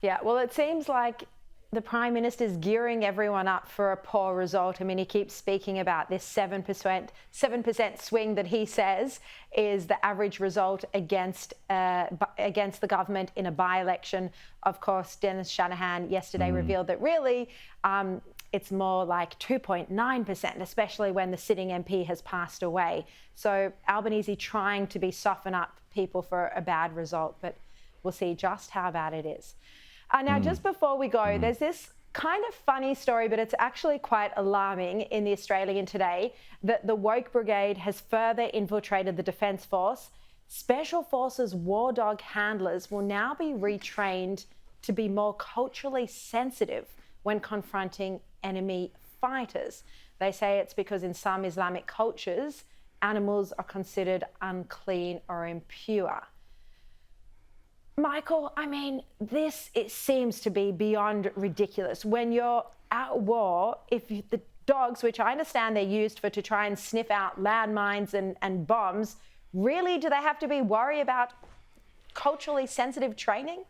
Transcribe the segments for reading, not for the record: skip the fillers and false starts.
Yeah, well, it seems like the Prime Minister's gearing everyone up for a poor result. I mean, he keeps speaking about this 7% swing that he says is the average result against the government in a by-election. Of course, Dennis Shanahan yesterday revealed that really it's more like 2.9%, especially when the sitting MP has passed away. So Albanese trying to soften up people for a bad result, but we'll see just how bad it is. Now, just before we go, there's this kind of funny story, but it's actually quite alarming in the Australian today that the woke brigade has further infiltrated the Defence Force. Special Forces war dog handlers will now be retrained to be more culturally sensitive when confronting enemy fighters. They say it's because in some Islamic cultures, animals are considered unclean or impure. Michael, I mean, it seems to be beyond ridiculous. When you're at war, the dogs, which I understand they're used to try and sniff out landmines and bombs, really do they have to be worried about culturally sensitive training?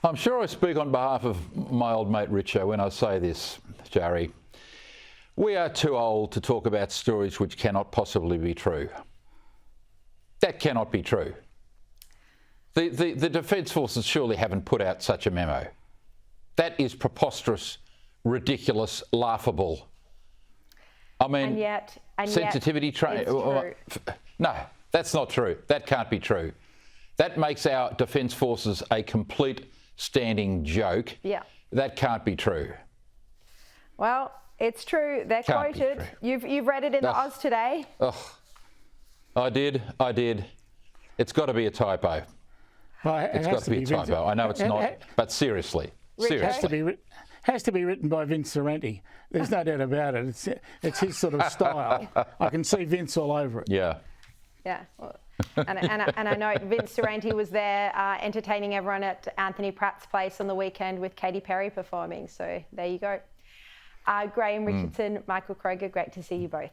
I'm sure I speak on behalf of my old mate Richo when I say this, Sharri. We are too old to talk about stories which cannot possibly be true. That cannot be true. The Defence Forces surely haven't put out such a memo. That is preposterous, ridiculous, laughable. I mean, and sensitivity training. No, that's not true. That can't be true. That makes our Defence Forces a complete standing joke. Yeah. That can't be true. Well, it's true. They're quoted. You've read it in the Oz today. I did. It's got to be a typo. Well, it's got to be a typo. I know it's not, but seriously. Has to be written by Vince Sorrenti. There's no doubt about it. It's his sort of style. I can see Vince all over it. Yeah. Yeah. Well, and I know Vince Sorrenti was there entertaining everyone at Anthony Pratt's place on the weekend with Katy Perry performing. So there you go. Graham Richardson, Michael Kroger, great to see you both.